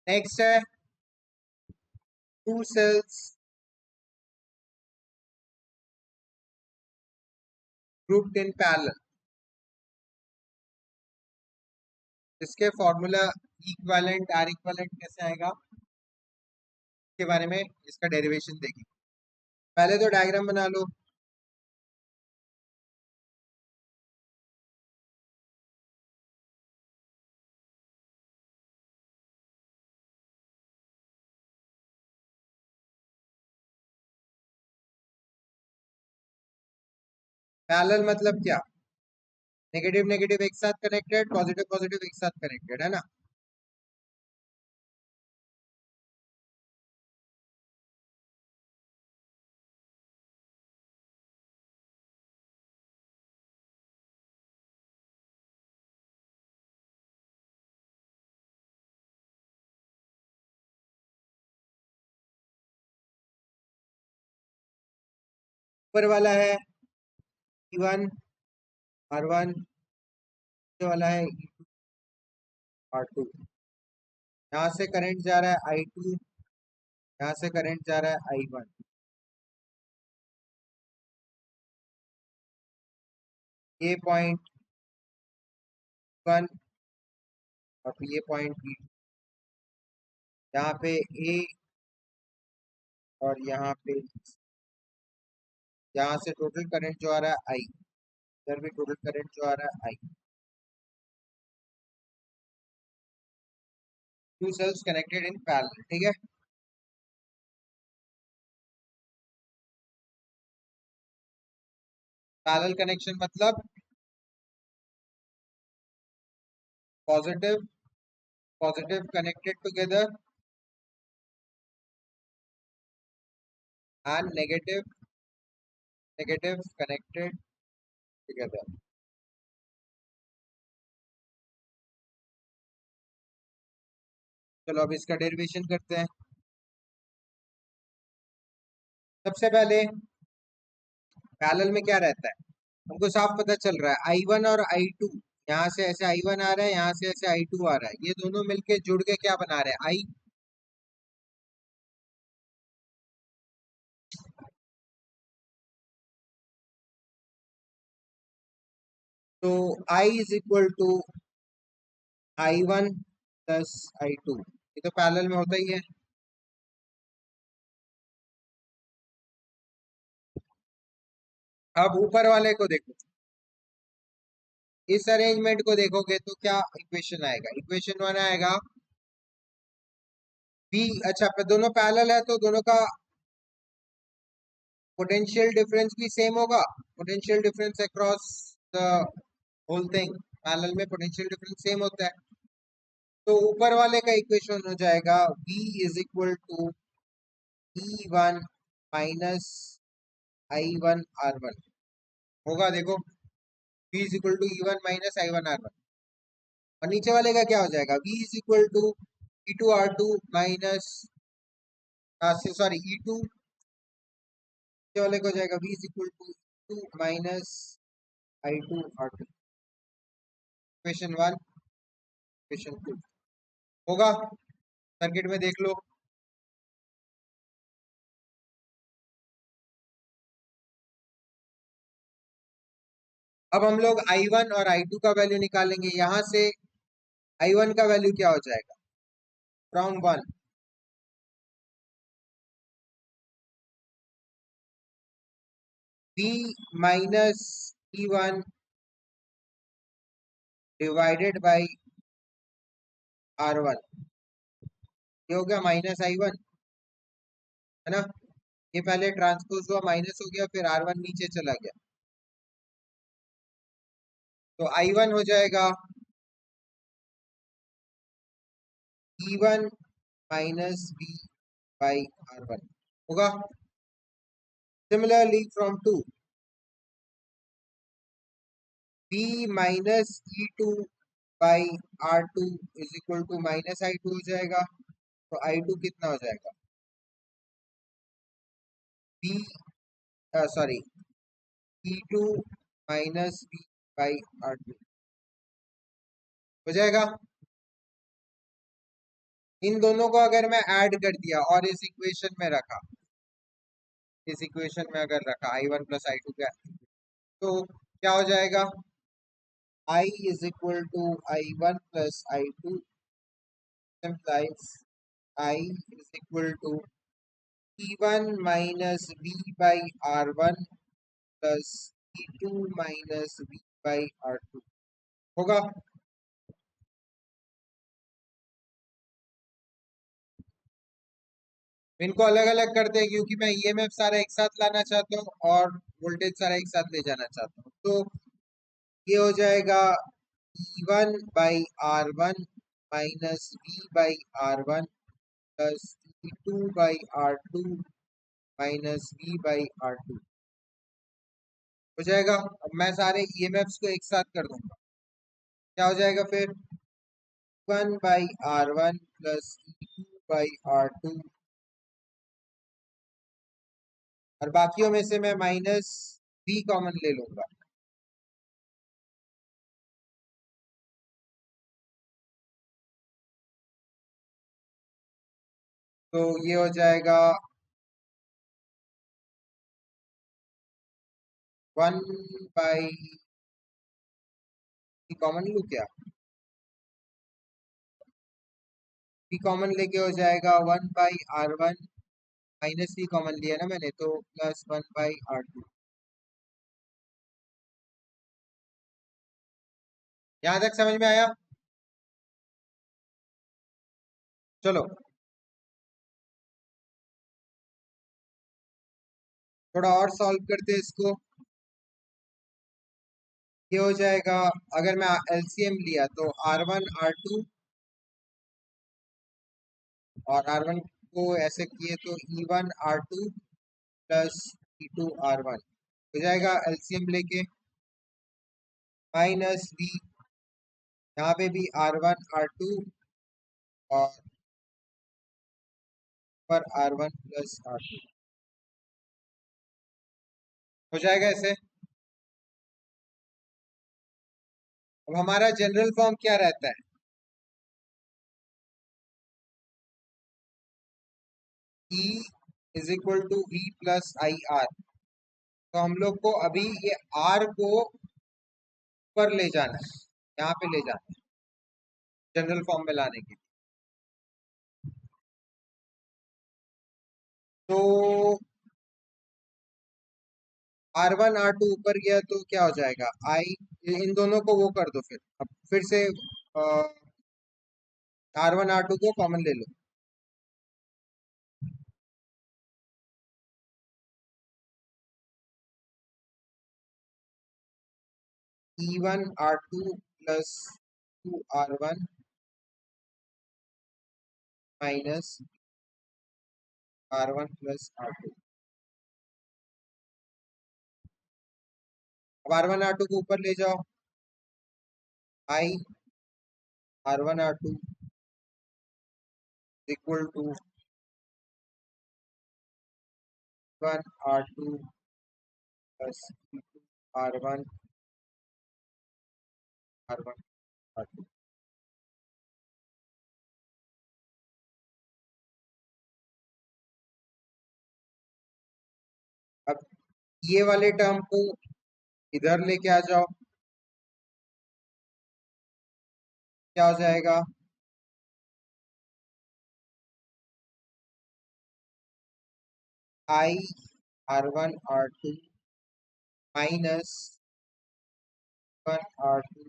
Next है two cells grouped in parallel। इसके formula equivalent R equivalent कैसे आएगा के बारे में इसका डेरिवेशन देखेंगे। पहले तो डायग्राम बना लो। पैरेलल मतलब क्या? नेगेटिव नेगेटिव एक साथ कनेक्टेड, पॉजिटिव पॉजिटिव एक साथ कनेक्टेड, है ना। ऊपर वाला है E1 R1, नीचे वाला है E2 R2। यहाँ से करंट जा रहा है I2, यहाँ से करंट जा रहा है I1। ये पॉइंट 1 और ये पॉइंट B2। यहाँ पे A और यहाँ पे यहाँ से टोटल करंट जो आ रहा है I, इधर भी टोटल करंट जो आ रहा है I। Two cells connected in parallel, ठीक है। पैरेलल कनेक्शन मतलब positive positive connected together and negative negative connected together। चलो अब इसका डेरिवेशन करते हैं। सबसे पहले पैरेलल में क्या रहता है, हमको साफ पता चल रहा है I1 और I2। यहाँ से ऐसे I1 आ रहा है, यहाँ से ऐसे I2 आ रहा है, ये दोनों मिलके जुड़ के क्या बना रहे हैं I। तो I is equal to I1 plus I2। ये तो पैरेलल में होता ही है। अब ऊपर वाले को देखो, इस अरेंजमेंट को देखोगे तो क्या इक्वेशन आएगा? इक्वेशन 1 आएगा बी। अच्छा, दोनों पैरेलल है तो दोनों का पोटेंशियल डिफरेंस भी सेम होगा। Potential difference across the whole thing, parallel में पोटेंशियल डिफरेंस सेम होता है। तो ऊपर वाले का इक्वेशन हो जाएगा V is equal to E1 minus I1 R1। होगा देखो, V is equal to E1 minus I1 R1। और नीचे वाले का क्या हो जाएगा? V is equal to E2 R2 minus sorry E2, नीचे वाले का हो जाएगा V is equal to E2 minus I2 R2। Equation 1 equation 2 होगा, सर्किट में देख लो। अब हम लोग I1 और I2 का वैल्यू निकालेंगे। यहाँ से I1 का वैल्यू क्या हो जाएगा? From 1 B minus E1 divided by R1। ये हो गया माइनस I1, है ना। ये पहले ट्रांसपोज हुआ, माइनस हो गया, फिर R1 नीचे चला गया। तो I1 हो जाएगा E1 minus B by R1 होगा। Similarly from 2 B minus E2 by R2 is equal to minus I2 हो जाएगा। तो I2 कितना हो जाएगा? B sorry E2 minus B by R2 हो जाएगा। इन दोनों को अगर मैं ऐड कर दिया और इस इक्वेशन में रखा, इस इक्वेशन में अगर रखा i1 प्लस आई टू का, तो क्या हो जाएगा? I is equal to I1 plus I2 implies I is equal to E1 minus V by R1 plus E2 minus V by R2 होगा। इनको अलग अलग करते हैं क्योंकि मैं ईएमएफ सारा एक साथ लाना चाहता हूँ और वोल्टेज सारा एक साथ ले जाना चाहता हूँ। तो ये हो जाएगा E1 by R1 minus V by R1 plus E2 by R2 minus V by R2 हो जाएगा। अब मैं सारे ईएमएफ्स को एक साथ कर दूंगा, क्या हो जाएगा फिर? 1 by R1 plus E2 by R2, और बाकियों में से मैं माइनस V कॉमन ले लूंगा। तो ये हो जाएगा 1 बाई, कॉमन लूँ क्या? V कॉमन लेके हो जाएगा 1 by R1 minus V common लिया ना मैंने, तो प्लस 1 बाई R2। यहाँ तक समझ में आया? चलो थोड़ा और सॉल्व करते हैं इसको। ये हो जाएगा, अगर मैं एलसीएम लिया तो R1 R2 और R1 को ऐसे किए तो E1 R2 plus E2 R1 हो जाएगा एलसीएम लेके, माइनस V, यहाँ पे भी R1 R2 और पर R1 प्लस R2 हो जाएगा ऐसे। अब हमारा जनरल फॉर्म क्या रहता है? E is equal to V plus I R. तो हम लोग को अभी ये R को ऊपर ले जाना है, यहाँ पे ले जाना है जनरल फॉर्म में लाने के लिए। तो R1 R2 ऊपर गया तो क्या हो जाएगा? आई, इन दोनों को वो कर दो, फिर अब फिर से R1 R2 को कॉमन ले लो। E1 R2 plus 2 R1 minus R1 plus R2। अब R1 R2 को ऊपर ले जाओ, I R1 R2 equal to 1 R2 plus R1 R1 R2। अब ये वाले टर्म को इधर लेके आ जाओ, क्या हो जाएगा? I R1 R2 minus 1 R2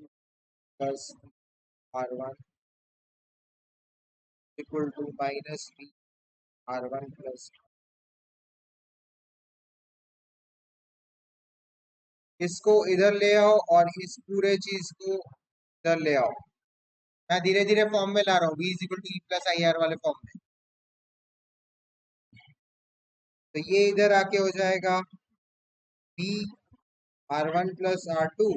plus R1 equal to minus V R1 plus. इसको इधर ले आओ और इस पूरे चीज को इधर ले आओ। मैं धीरे धीरे फॉर्म में ला रहा हूँ, V is equal to E plus I R वाले फॉर्म में। तो ये इधर आके हो जाएगा V R1 plus R2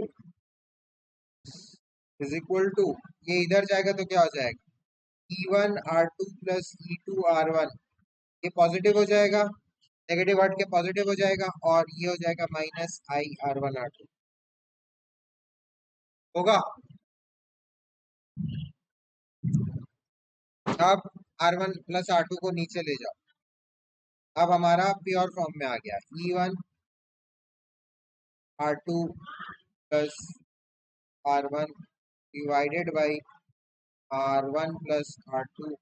is equal to, ये इधर जाएगा तो क्या हो जाएगा? E1 R2 plus E2 R1, ये पॉजिटिव हो जाएगा, नेगेटिव हट के पॉजिटिव हो जाएगा, और ये हो जाएगा माइनस आई R1 R2 होगा। अब R1 प्लस R2 को नीचे ले जाओ। अब हमारा प्योर फॉर्म में आ गया E1 R2 plus R1 divided by R1 plus R2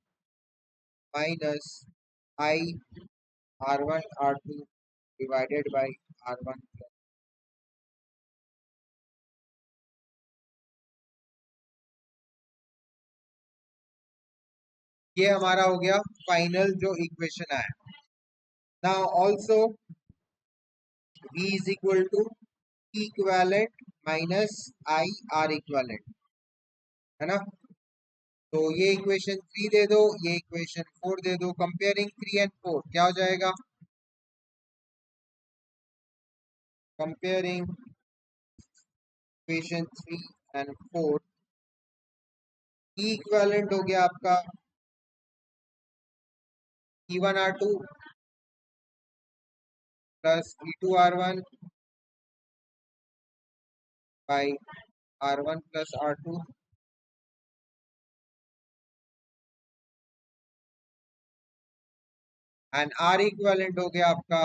minus I R1 R2 divided by R1 plus. ये हमारा हो गया फाइनल जो इक्वेशन है। Now also V is equal to E equivalent minus I R equivalent, है ना। तो ये इक्वेशन 3 दे दो, ये इक्वेशन 4 दे दो। कंपेयरिंग 3 एंड 4 क्या हो जाएगा? Comparing equation 3 and 4, E equivalent हो गया आपका E1 R2 plus E2 R1 by R1 plus R2 and R equivalent हो गया आपका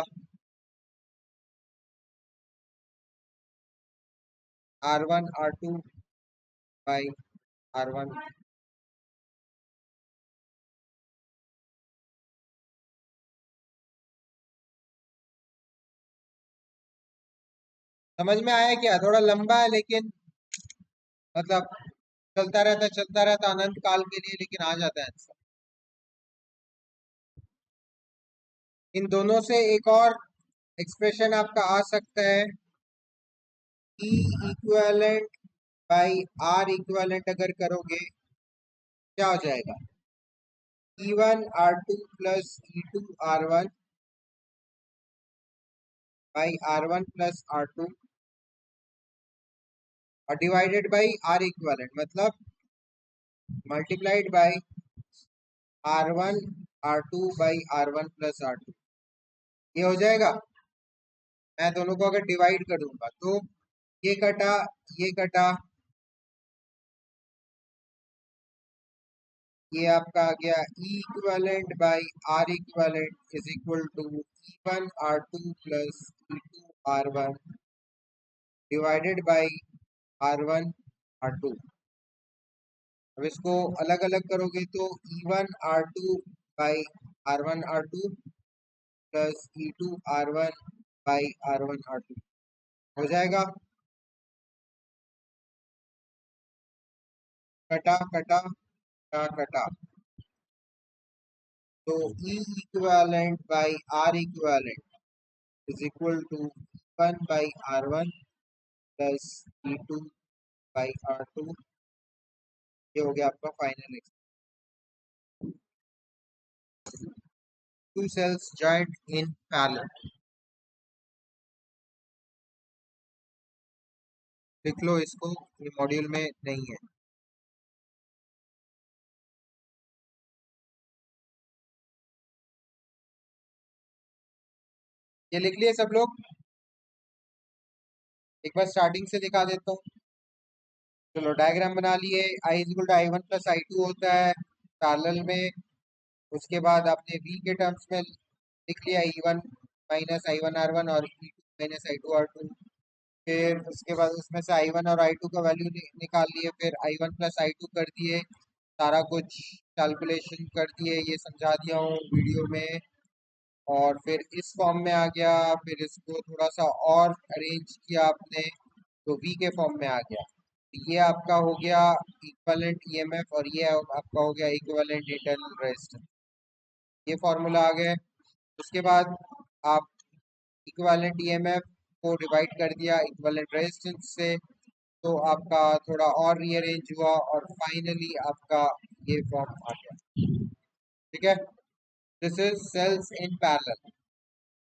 R1 R2 बाई R1। समझ में आया क्या? थोड़ा लंबा है लेकिन मतलब चलता रहता अनंत काल के लिए, लेकिन आ जाता है आंसर। इन दोनों से एक और एक्सप्रेशन आपका आ सकता है E equivalent by R equivalent अगर करोगे क्या हो जाएगा? E1 R2 plus E2 R1 by R1 plus R2 और डिवाइडेड बाई R इक्विवेलेंट, मतलब multiplied by R1 R2 by R1 plus R2। ये हो जाएगा। मैं दोनों को अगर डिवाइड कर दूंगा तो ये कटा, ये कटा, ये आपका आ गया E equivalent by R equivalent is equal to E1 R2 plus E2 R1 divided by R1 R2। अब इसको अलग अलग करोगे तो E1 R2 by R1 R2 plus E2 R1 by R1 R2 हो जाएगा। कटा कटा कटा कटा, तो E equivalent by R equivalent is equal to E1 by R1 plus E2 by R2। ये हो गया आपका final expression. Two cells joint in parallel. लिख लो इसको, ये मॉड्यूल में नहीं है। ये लिख लिए सब लोग? एक बार स्टार्टिंग से दिखा देता हूँ। चलो डायग्राम बना लिए। I is equal to I1 plus I2 होता है पैरेलल में। उसके बाद आपने V के टर्म्स में लिख लिया E1 माइनस I1 R1 और E2 माइनस I2 R2। फिर उसके बाद उसमें से I1 और I2 का वैल्यू निकाल लिए, फिर I1 प्लस I2 कर दिए, सारा कुछ कैलकुलेशन कर दिए, ये समझा दिया हूँ वीडियो में। और फिर इस फॉर्म में आ गया, फिर इसको थोड़ा सा और अरेंज किया आपने तो V के फॉर्म में आ गया। ये आपका हो गया इक्विवेलेंट ईएमएफ और ये आपका हो गया इक्विवेलेंट इंटरनल रेजिस्टेंस। ये फॉर्मूला आ गए। उसके बाद आप इक्विवेलेंट ईएमएफ को डिवाइड कर दिया इक्विवेलेंट रेजिस्टेंस से, तो आपका थोड़ा और रीअरेंज हुआ और फाइनली आपका ये फॉर्म आ गया। ठीक है, this is cells in parallel.